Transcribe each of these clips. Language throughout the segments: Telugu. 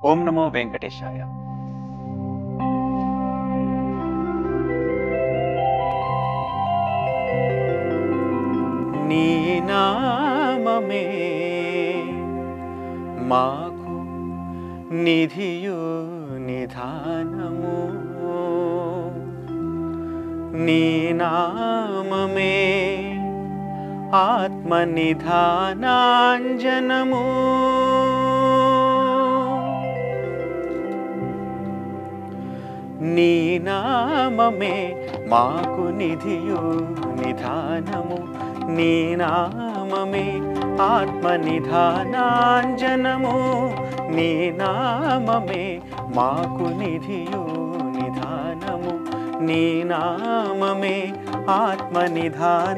ఓం నమో వెంకటేశాయ. నీ నామమే మాకు నిధియు నిధానము, నీ నామమే ఆత్మనిధానాంజనము, నీ నామమే మాకు నిధియు నిధానము, నీ నామమే ఆత్మనిధానాంజనము, నీ నామమే మాకు నిధియు నిధానము, నీ నామమే ఆత్మనిధానాంజనము.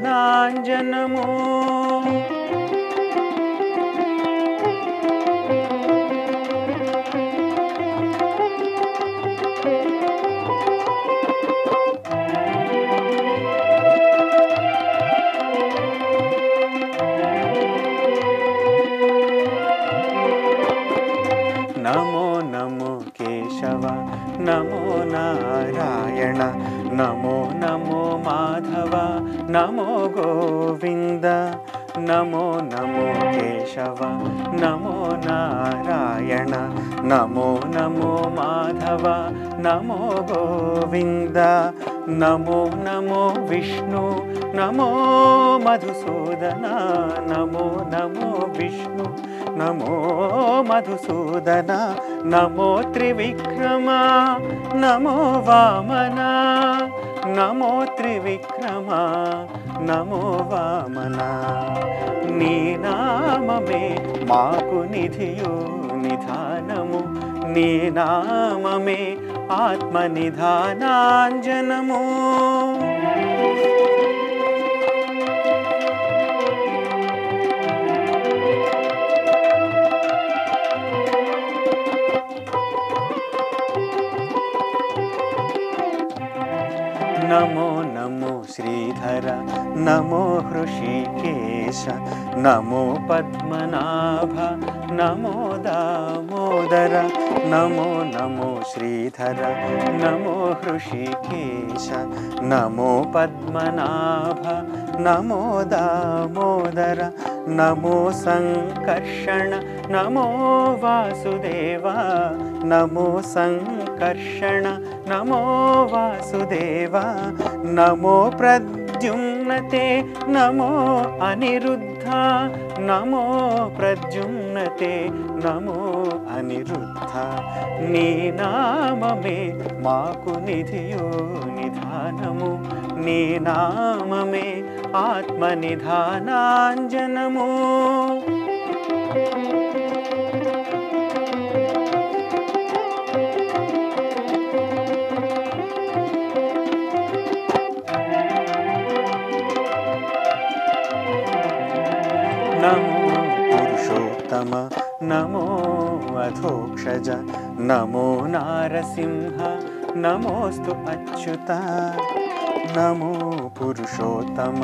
నమో నమో కేశవ, నమో నారాయణ, నమో నమో మాధవ, నమో గోవింద. నమో నమో కేశవ, నమో నారాయణ, నమో నమో మాధవ, నమో గోవింద. నమో నమో విష్ణు, నమో మధుసూదన, నమో నమో విష్ణు, నమో మధుసూదన. నమో త్రివిక్రమ, నమో వామన, నమో త్రివిక్రమ, నమో వామన. నీ నామమే మాకు నిధియు నిధానము, నీ నామమే ఆత్మనిధానాంజనము. నమో నమో శ్రీధర, నమో హృషికేశ, నమో పద్మనాభ, నమో దామోదర. నమో నమో శ్రీధర, నమో హృషికేశ, నమో పద్మనాభ, నమో దామోదర. నమో సంకర్షణ, నమో వాసుదేవ, నమో సంకర్షణ, నమో వాసుదేవ. నమో ప్రద్యుమ్నతే, నమో అనిరుద్ధ, నమో ప్రద్యుమ్నతే, నమో అనిరుద్ధ. నీ నామమే మాకు నిధియు నిధానము, నీ నామమే ఆత్మనిధానాంజనము. నమో పురుషోత్తమ, నమో అధోక్షజ, నమో నారసింహ, నమోస్తు అచ్యుత. నమో పురుషోత్తమ,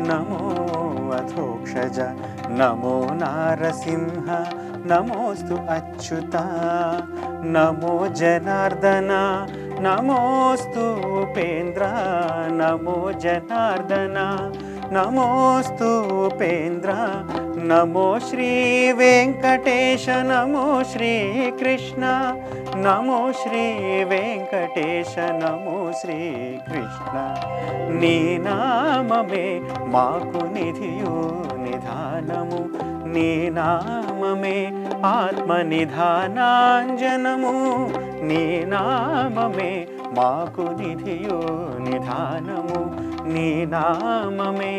నమో అధోక్షజ, నమో నారసింహ, నమోస్తు అచ్యుత. నమో జనార్దన, నమోస్తు ఉపేంద్ర, నమో జనార్దన, నమోస్తు ఉపేంద్ర. నమో శ్రీ వెంకటేశ, నమో శ్రీకృష్ణ, నమో శ్రీ వెంకటేశ, నమో శ్రీకృష్ణ. నీ నామమే మాకు నిధియు నిధానము, నీ నామమే ఆత్మనిధానాంజనము, నీ నామమే మాకు నిధియు నిధానము, నీ నామమే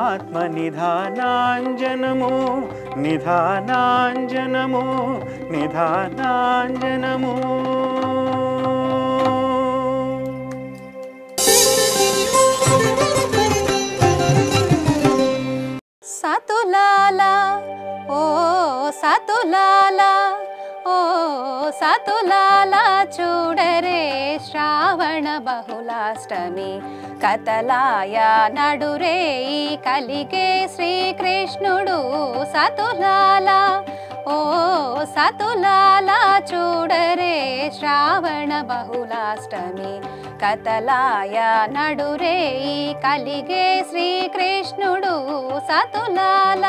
ఆత్మనిధానాంజనము, నిధానాంజనము, నిధానాంజనము. సతులాల ఓ సతులాల, ఓ సతులాల చూడరే శ్రావణ బహుళాష్టమి, కతలాయ నడురే కలిగే శ్రీకృష్ణుడు. సతులాల ఓ సతులాల చూడరే శ్రావణ బహుళాష్టమి కతలాయ నడురే కలిగే శ్రీకృష్ణుడు సతులాల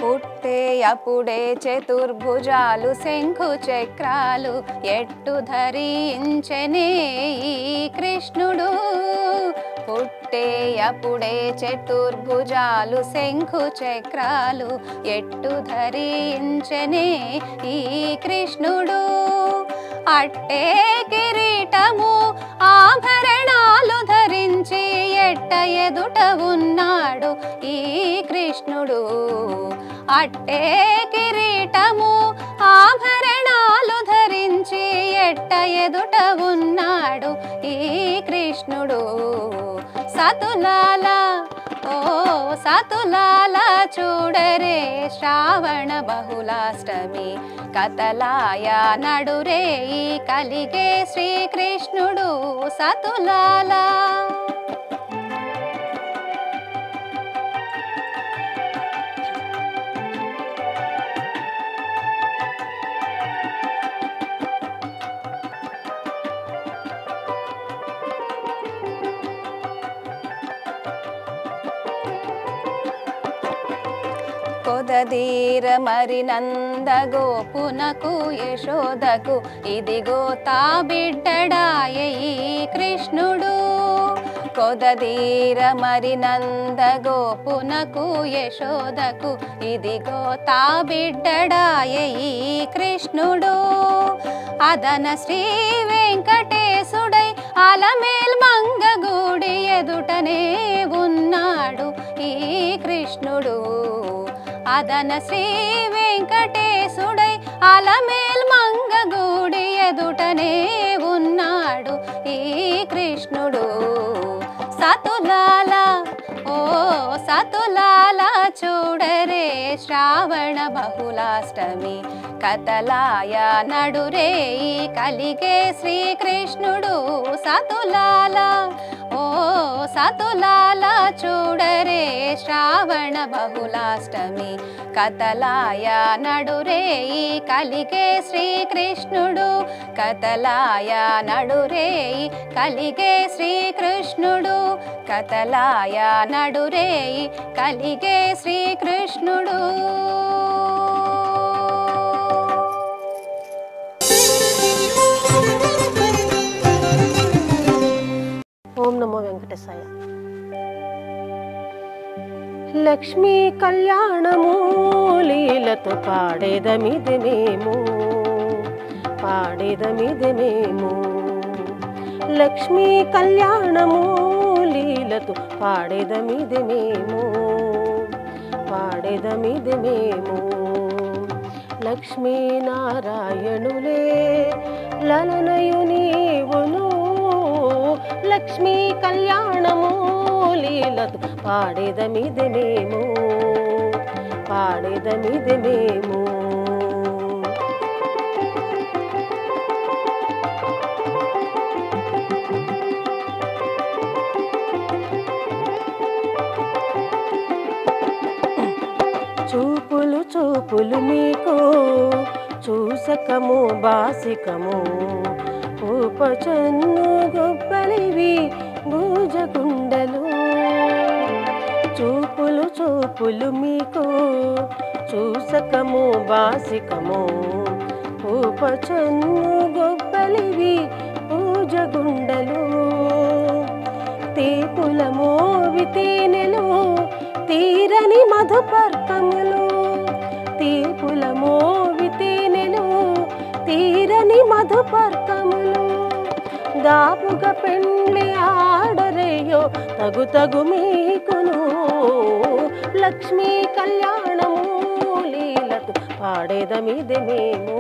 పుట్టే అప్పుడే చతుర్భుజాలు శంఖు చక్రాలు ఎట్టు ధరించెనే ఈ కృష్ణుడు పుట్టే అప్పుడే చతుర్భుజాలు శంఖు చక్రాలు ఎట్టు ధరించెనే ఈ కృష్ణుడు అట్టే కిరీటము ఆభరణాలు ధరించి ఎట్ట ఎదుట ఉన్నాడు ఈ కృష్ణుడు అట్టే కిరీటము ఆభరణాలు ధరించి ఎట్ట ఎదుట ఉన్నాడు ఈ కృష్ణుడు సతులాల ఓ సతులాల చూడరే శ్రావణ బహుళాష్టమి కతలాయ నడురే కలిగే శ్రీకృష్ణుడు సతులాల కొదదీర మరి నందగోపునకు యశోదకు ఇదిగో తా బిడ్డడాయ ఈ కృష్ణుడు కొదదీర మరి నందగోపునకు యశోదకు ఇదిగో తా బిడ్డడాయ ఈ కృష్ణుడు అదన శ్రీ వెంకటేశుడై అలమేల్ మంగగూడి ఎదుటనే ఉన్నాడు ఈ కృష్ణుడు అదన శ్రీ వెంకటేశుడై అలమేల్ మంగగూడి ఎదుటనే ఉన్నాడు ఈ కృష్ణుడు సతులాల ఓ సతులాల చూడరే శ్రావణ బహుళాష్టమి కతలాయ నడురే కలిగే శ్రీకృష్ణుడు సతులాల ఓ సతులాల చూడరే శ్రావణ బహుళాష్టమి కతలాయ నడురే కలిగే శ్రీకృష్ణుడు కతలాయ నడురే కలిగే శ్రీకృష్ణుడు కతలాయ నడురే కలిగే శ్రీకృష్ణుడు ఓం నమో వెంకటేశాయ. లక్ష్మీ కళ్యాణము లీలతో పాడేదమిది మేము లక్ష్మీ కళ్యాణము లీలతో పాడేదమిది మేము లక్ష్మీనారాయణులే లలనయు నీవును లక్ష్మీ కళ్యాణము లీలతో పాడేదమిది మేము చూపులు మీకు చూసకము బాసికము ఉపచన్ను గొప్పలివి భూజగుండలు చూపులు మీకు చూసకము బాసికము ఉపచన్ను గొప్పలివి భూజగుండలు తీపుల మోవి తేనెలు తీరని మధుపర్కములు తీపుల మోవి తేనెలు తీరని మధుపర్కములు దాపుగా పెండ్లి ఆడరేయో తగు మీకును లక్ష్మీ కళ్యాణము లీలతో పాడేదమిది మేము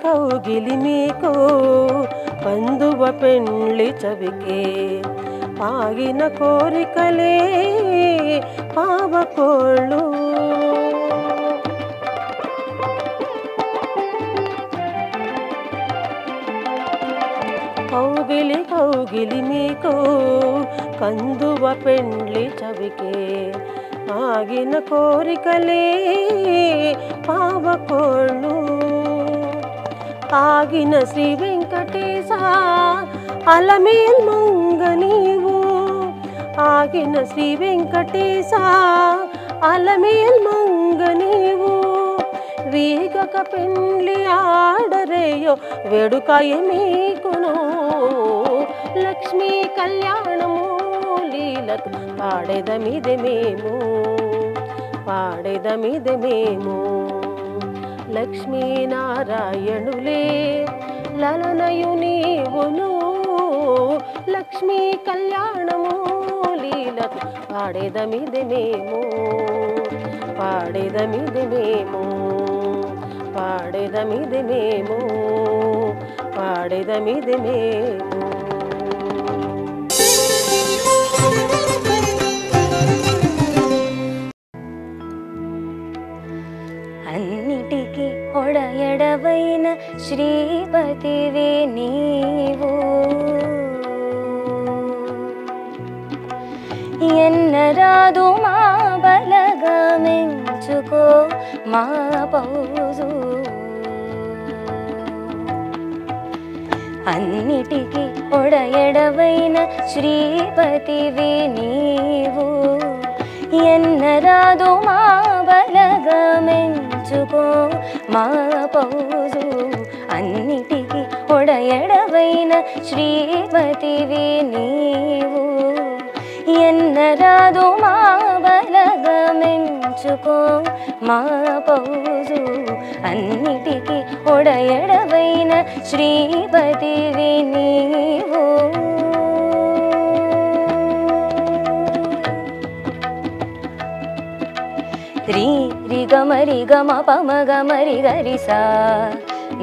కౌగిలి మీకు కందువ పెండ్లి చవికే ఆగిన కోరికలే పావకోళ్ళు కౌగిలి కౌగిలి మీకు కందువ పెండ్లి చవికే ఆగిన కోరికలే పావకోళ్ళు ఆగిన శ్రీ వెంకటేశ అలమేల్ మంగ నీవు ఆగిన శ్రీ వెంకటేశ అలమేల్ మంగ నీవు వీగక పెండ్లి ఆడరేయో వేడుకాయ మీకును లక్ష్మీ కళ్యాణము లీలకు పాడేదమిది మేము పాడేదమిది మేము లక్ష్మీనారాయణులే లలనయు నీవును లక్ష్మీ కళ్యాణము లీలకు పాడేదమిది మేము పాడేదమిది మేము పాడేదమిది మేము పాడేదమిది మేము అన్నిటికీ ఒడయడవైన శ్రీపతివే నీవు ఎన్నరాదు మా బలగమెంచుకో మా పౌజు అన్నిటికీ ఒడయడవైన శ్రీపతివే నీవు ఎన్నరాదు మా బలగమెంచుకో మా పౌజు అన్నిటికీ ఒడయడవైన శ్రీపతివే నీవు ఎన్నరాదు మా బలగమెంచుకో మా పౌజు అన్నిటికీ ఒడయడవైన శ్రీపతివే నీవు రి రి గమ రి గమ పమ గమ రి గరి సా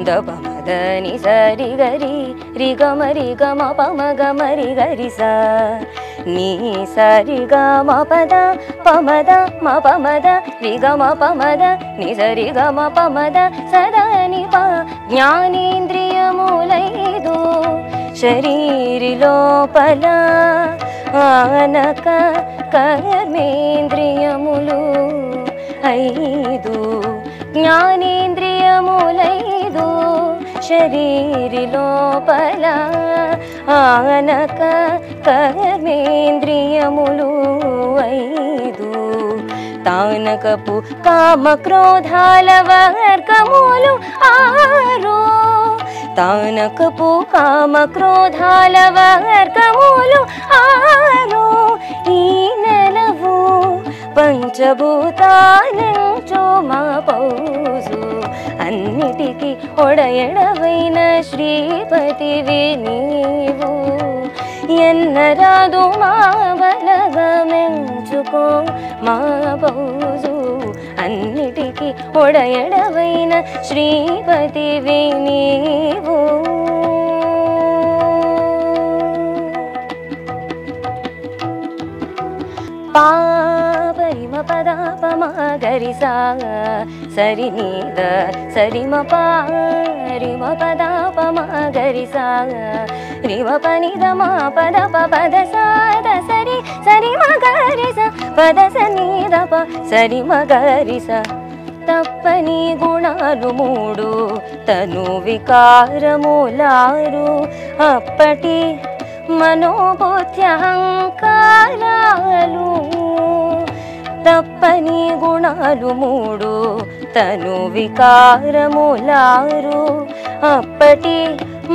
ద పమ ద ని స రి గరి రి గమ పమ గమ రి గరి సా ని స రి గమ పద పమ ద మ పమ ద రి గమ పమ ద ని స రి గమ పమ ద సద ని ప జ్ఞానేంద్రియములైదు శరీరి లోపల ఆనక కర్మేంద్రియములు ఐదు జ్ఞానేంద్రియములైదు శరీరి లోపల ఆనక కర్మేంద్రియములు ఐదు తానకపు కామ క్రోధాల వర్గములు ఆరు తానకపు కామ క్రోధాల వర్గములు ఆరు ఈ నెలవు పంచభూతాలంచో మా పౌజు అన్నిటికీ ఒడయడవైన శ్రీపతివే నీవు ఎన్నరాదు మా బలగమెంచుకో మా పౌజు అన్నిటికీ ఒడయడవైన శ్రీపతివే నీవు పాపరిమ పద పమ గరి సా సరి నీద సరిమ పారిమ పద పమ గరి సా రిమ పనిద మా పద పద సాద సరి సరి మ గరి స పద సనీద ప సరి మ గరి స తప్పని గుణాలు మూడు తను వికారములారు అప్పటి మనోబుద్ధ్యహంకారాలు తప్పని గుణాలు మూడు తను వికారములారు అప్పటి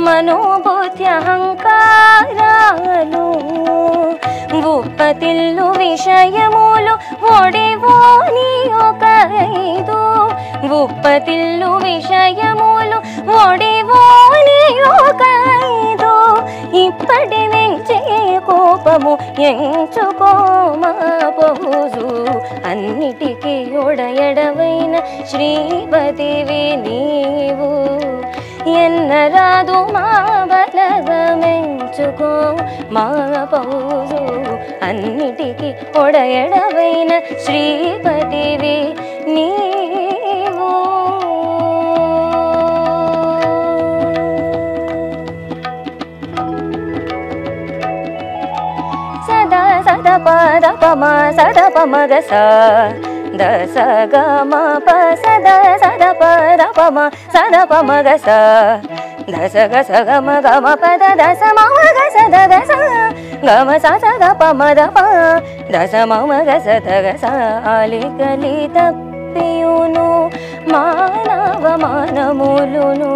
మనోబుద్ధ్యహంకారాలు ఉప్పతిల్లు విషయములు ఒడివోని ఒక ఐదు ఉప్పతిల్లు విషయములు ఒడివోని ఒక ఐదు ఇప్పటి నుంచి కోపము ఎంచుకో మా పౌజు అన్నిటికీ ఒడయడవైన శ్రీపతివే నీవు ఎన్నరాదు మా బలగమెంచుకో మా పౌజు అన్నిటికీ ఒడయడవైన శ్రీపతివి నీవు సదా సద పద పమ సద పమగ స దస గమ ప సద సద పద పమ సద పమగ స దస గ స గమ గమ పద దస మమ గ స ద గ స గమ స స గ పమ ద ప దస మమ గ స ద గ స ఆలి కలి తప్పియును మానవ మానములును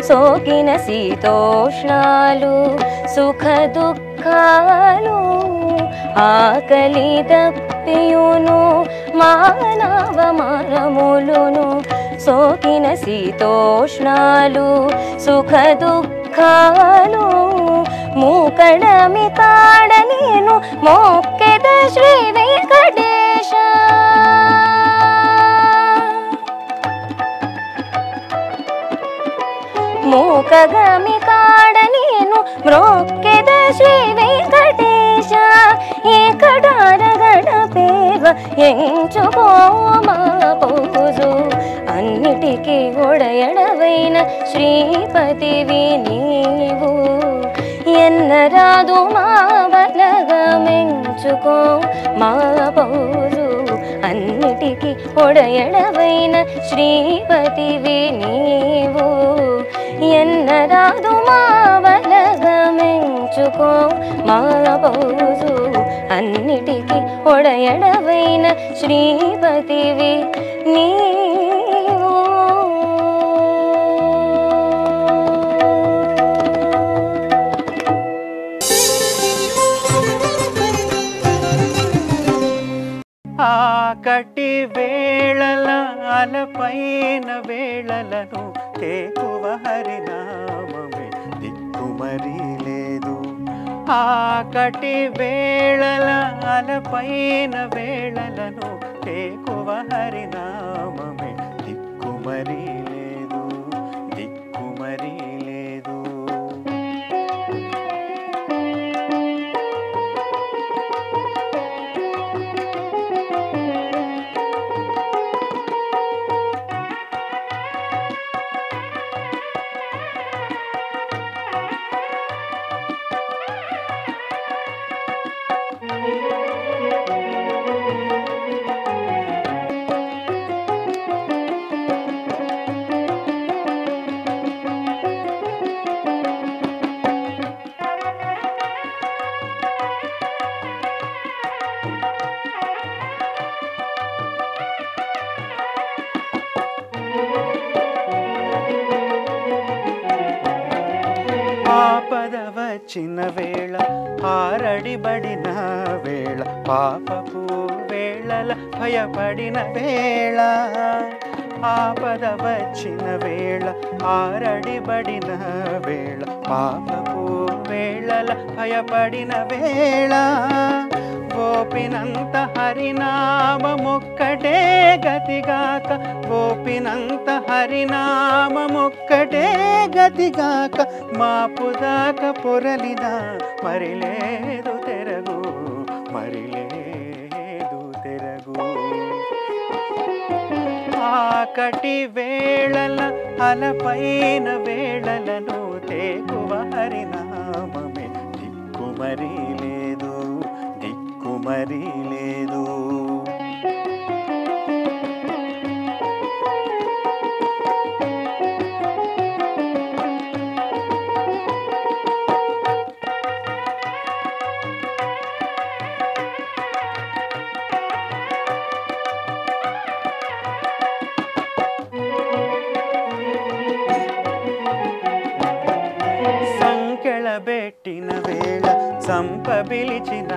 సోకిన శీతోష్ణాలు సుఖ దుఃఖాలు ఆకలి తప్పియును మానవ మానములును సోకిన శీతోష్ణాలు సుఖ దుఃఖాలు మూకడమి కాడ నేను మోక్కెద శ్రీ వెంకటేశ మూకగమి కాడ నేను మ్రోక్కెద శ్రీ వెంకటేశ ఏకడారగడ పేవ ఎంచుకో మా పౌజు అన్నిటికీ ఒడయడవైన శ్రీపతివి నీవు ఎన్నరాదు మా బలగమెంచుకో మా పౌజు అన్నిటికీ ఒడయడవైన శ్రీపతివి నీవు ఎన్నరాదు మా బలగమెంచుకో మా పౌజు అన్నిటికీ ఒడయడవైన శ్రీపతివి నీవు ఆకటి వేళల అలపైన వేళలను తేకువ హరినామమే దిక్కుమరి లేదు ఆకటి వేళల అలపైన వేళలను తేకువ హరినామమే దిక్కుమరి లేదు దిక్కుమరి లేదు ఆపద వచ్చిన వేళ ఆరడిబడిన వేళ పాపపు వేళల భయపడిన వేళ ఆపద వచ్చిన వేళ ఆరడిబడిన వేళ పాపపు వేళల భయపడిన వేళ గోపినంత హరినామమొక్కటే గతిగాక గోపినంత హరినామమొక్కటే గతిగాక మాపుదాక పొరలిన మరిలేదు తెరగు మరిలేదు తెరగు ఆకటి వేళల అలపైన వేళలను తేకువ హరినామమే దిక్కుమరి లేదు దిక్కుమరి లేదు సంకెళబెట్టిన వేళ సంపబిలిచిన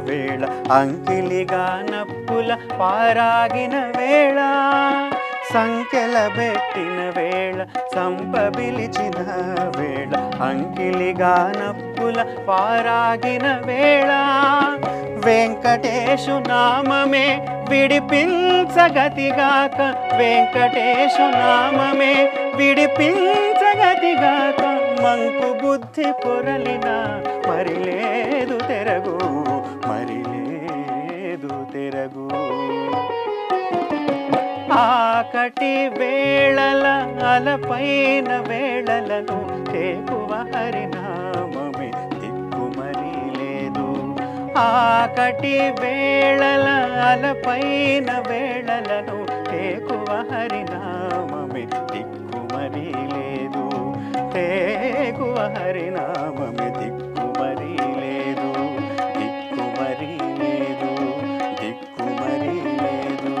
వేళ అంకిలిగా నప్పుల పారాగిన వేళ సంకెళబెట్టిన వేళ సంపబిలిచిన వేళ అంకిలిగా నప్పుల పారాగిన వేళ వెంకటేశు నామమే విడిపించగతిగాక వెంకటేశు నామమే విడిపించగ గతిగాక మంకు బుద్ధి పొరలిన మరి లేదు తెరగు మరి లేదు తెరగు ఆకటి వేళల అలపైన వేళలను చేకువ హరినామమే దిక్కుమరి లేదు ఆకటి వేళల అలపైన వేళలను చేకువ హరినామమే దిక్కుమరి లేదు చేకువ హరినామమే దిక్కుమరి లేదు దిక్కుమరి లేదు దిక్కుమరి లేదు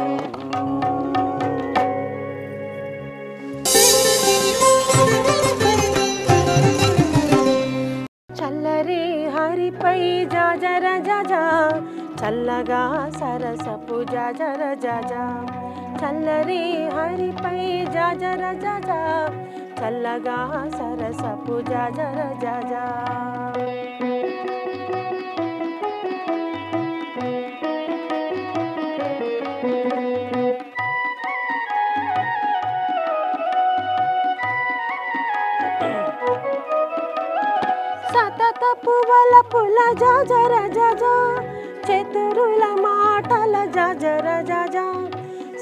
చల్లరే హరిపై జాజర జాజా చల్లగా సరసపు జాజర జాజా చల్లరే హరిపై జాజర జాజా చల్లగా సరసపు జాజర జాజా సతతపు వలపుల జాజర జాజా చతురుల మాటల జాజర జాజా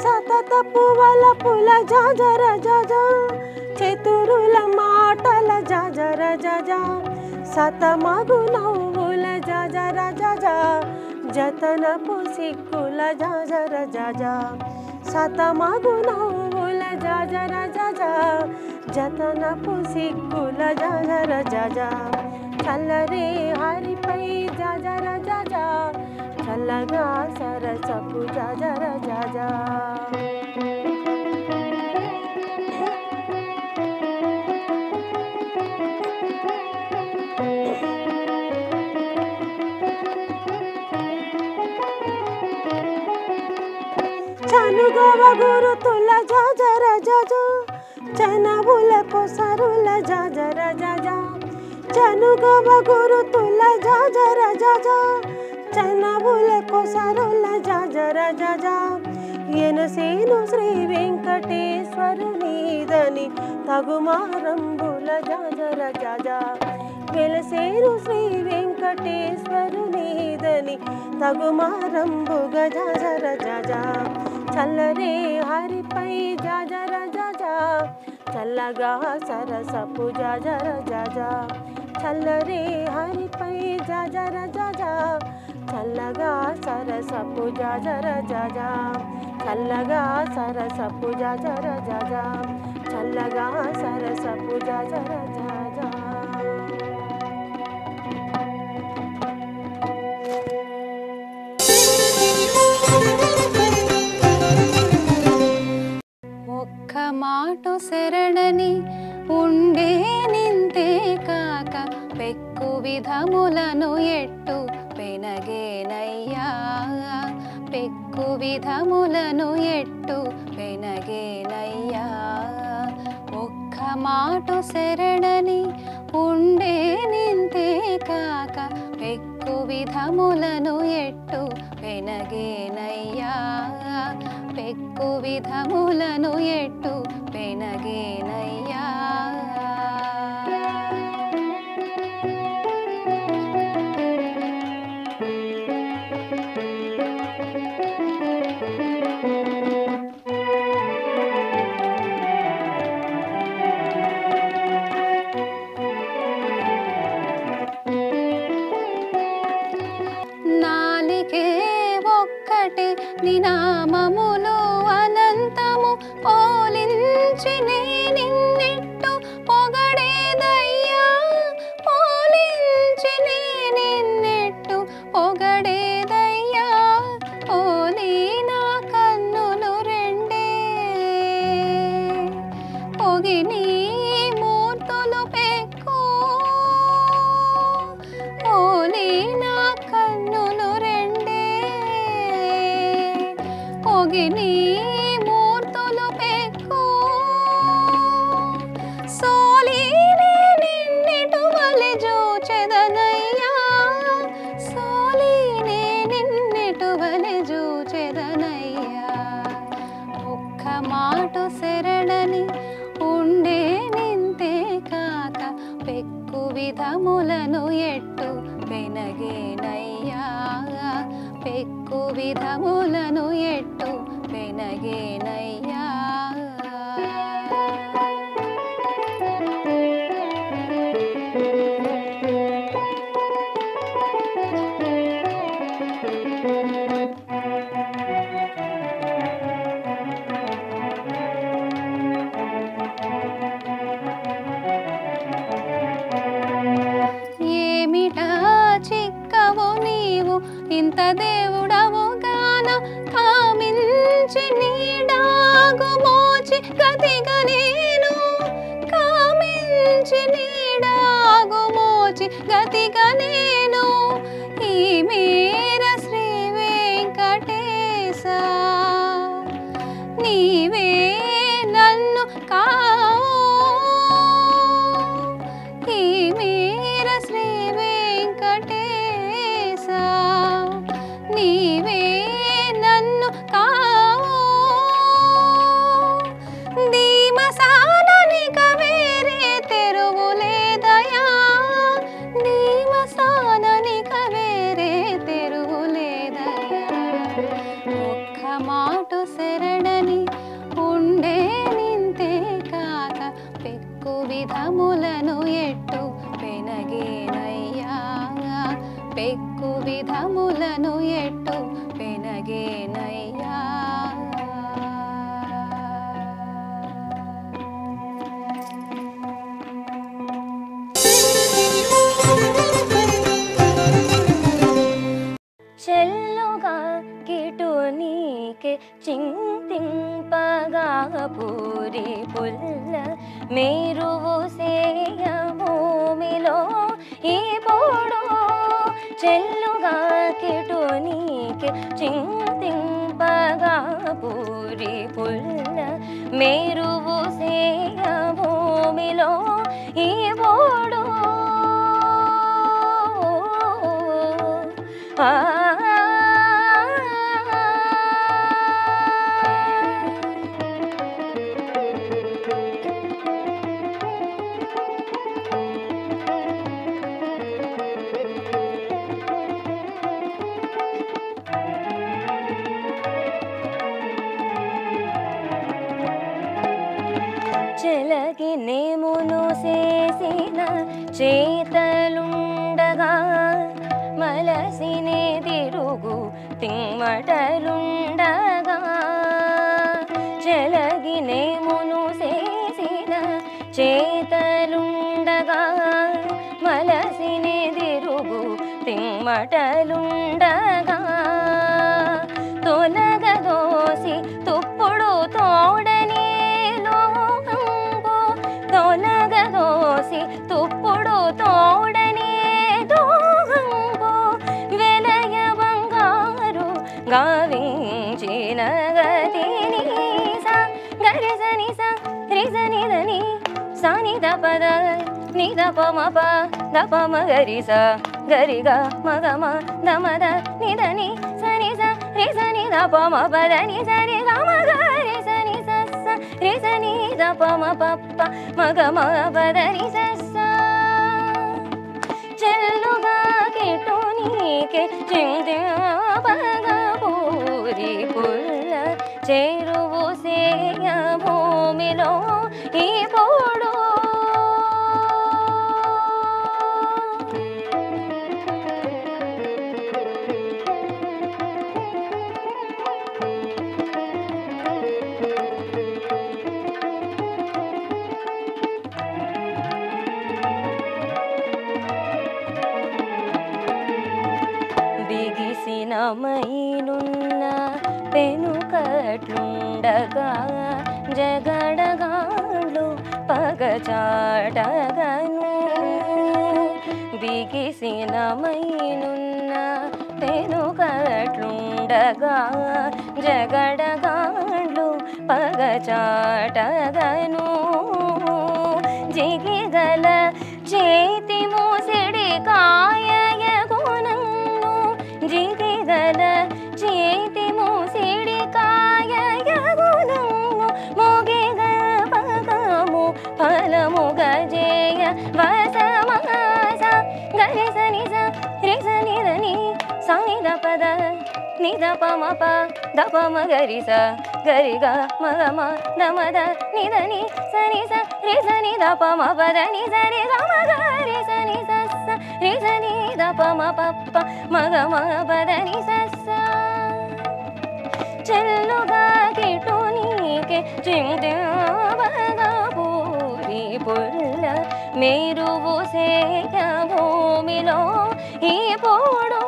సతతపు వలపుల జాజర జాజా చతురుల మాటల జాజర జాజా సతమగు నవ్వుల జాజర జాజా జతనపు సిక్కుల జాజర జాజా సతమగు నవ్వుల జాజర జాజా జతనపు సిక్కుల జాజర జాజా చల్లరే హరిపై జాజర జాజా చల్లగా సరసపు జాజర జాజా చనుగవ గురుతుల జాజర జాజా చనవుల పొసరుల జాజర జాజా చనుగవ గురుతుల జాజర జాజా చనవుల పొసరుల జాజర జాజా ఎనసేను శ్రీ వెంకటేశ్వరునిదని తగుమారంబుల జాజర జాజా వెలసేను శ్రీ వెంకటేశ్వరునిదని తగుమారంబుగ జాజర జాజా చల్లరే హరిపై జాజర జాజా చల్లగా సరసపు జాజర జాజా చల్లరే హరిపై జాజర జాజా చల్లగా సరసపు జాజర జాజా చల్లగా సరసపు జాజర జాజా చల్లగా సరసపు జాజర జాజా ఒక్క మాటు శరణని ఉండే నింతే కాక పెక్కు విధములను ఎట్టు పెనగేనయ్యా పెక్కు విధములను ఎట్టు పెనగేనయ్యా ఒక్క మాటు శరణని ఉండే నింతే కాక పెక్కు విధములను ఎట్టు పెనగేనయ్యా పెక్కు విధములను ఎట్టు పెనగేనయ్యా నాలికే ఒక్కటే నినామములు అనంతము పోలించి నిన్నెట్టు పొగడేదయ్యా పోలించి నిన్నెట్టు పొగడేదయ్యా పోలి నా కన్నులు రెండే పొగి నీ మూర్తులు పెక్కు పోలి నా కన్నులు రెండే పొగి నీ మూర్తులు పెక్కు సోలీనే నిన్నిటు వలె జూచెదనయ్యా సోలీనే నిన్నిటు వలె జూచెదనయ్యా ఒక్క మాటు శరణని ఉండే పెనగేనయ్యా పెక్కు విధములను ఎట్టు పెనగేనయ్యా ఇంత దేవుడవు గాన కామించి నీడాగు మోచి గతిగా నేను కామించి నీడాగు మోచి గతిగా నేను ఈ మేర శ్రీ వెంకటేశ నీవే నన్ను ఈ మేర శ్రీ వెంకటేశ నీవే నన్ను దీమసాననిక వేరే తెరువు లేదయా దీమసాననిక వేరే తెరువు లేదయా ఒక్క మాటు శరణని ఉండే నింతే కాక పెక్కు విధములను ఎట్టు పెనగేనయ్యా పెక్కు విధములను ఎట్టు పెనగేనయ్యా చెల్లుగా కిటు నీకే చింతింపగా పూరి పుల్ల మేరువు సేయ భూమిలో ఈ పోడు చెల్లుగా కిటు నీకే చింతింపగా పూరి పుల్ల మేరువు సేయ భూమిలో ఈ పోడు చెలగి నేమును చేసిన చేతలుండగా మలసినే తిరుగు తిమ్మటలుండగా చెలగి నేమును చేసిన చేతలుండగా మలసినే తిరుగు తిమ్మటలుండగా తొలగదోసి తుప్పుడు తోడని తొలగదోసి తుప్పుడు తోడని దోహంబు వెలయ బంగారు గావించిన గతిని గరిజని రిజనిదని సానిద పద నిద పమప దపమ గరిస గరిగ మగమ దమద నిదని సని రిజని దపమ పదని సరి గమ గరిసని సస్స రిజని దపమ పప్ప మగమ పదని సస్స చెల్లుగా కిటు నీకే చిందింపగా పూరి పుల్ల చేరువు సేయ భూమిలో ఈ పోడు బిగిసినమైనున్న పెనుకట్లుండగా జగడగాళ్ళు పగచాటగను బిగిసినమైనున్న పెనుకట్లుండగా జగడగాళ్ళు పగచాటగను జిగిగల చేతి మూసిడి కాయగుణను జిగిగల చేతి మూసిడి కాయగుణను మోగిగ పగము ఫలము గజేయ వసమాస గరిసని రిస నిద పమ ప దప మగరి స గరి గ మగ మ దమద నిదని సని స రి సని ద పమ పద ని సరి గ మగ రి సని స స రి సని ద పమ ప ప మగ మ పద ని స స చెల్లుగా కిటు నీకే చింతింపగా పూరి పుల్ల మేరువు సేయ భూమిలో ఈ పోడు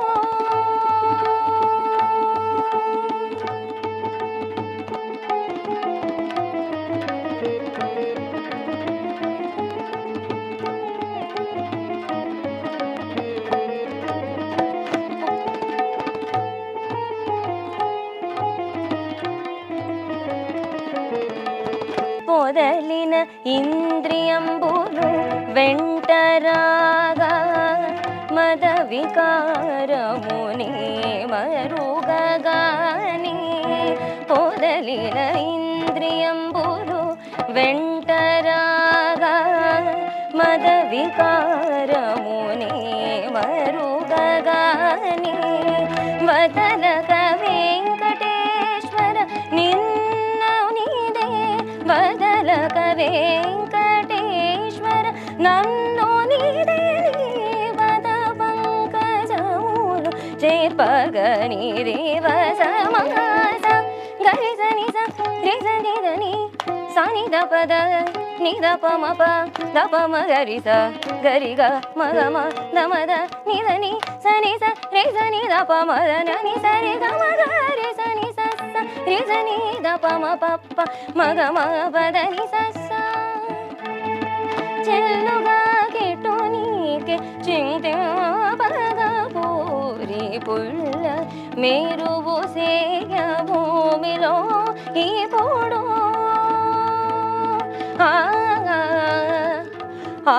మొదలిన ఇంద్రియంబులు వెంటరాగా మద వికారముని మరుగగాని మొదలిన ఇంద్రియంబులు వెంటరాగా మద వికారముని మరుగగాని వదలక వెంకటేశ్వర నిన్న నీదే బదలక వెంకటేశ్వర నన్ను నీదే వద పంకజములు చేర్పగని దేవ సమాస గరి సని స రి సని దని సని ద పద ని ద పమ ప ద పమ గరి స గరి గ మగ మ దమద ని దని సని స రి సని ద పమ ద ని సరి గ మగ రి సని స స రి సని ద పమ ప ప మగ మ పద ని స స చెల్లుగా కిటు నీకే చింతింపగా పూరి పుల్ల మేరువు సేయ భూమిలో ఈ పోడు ఆ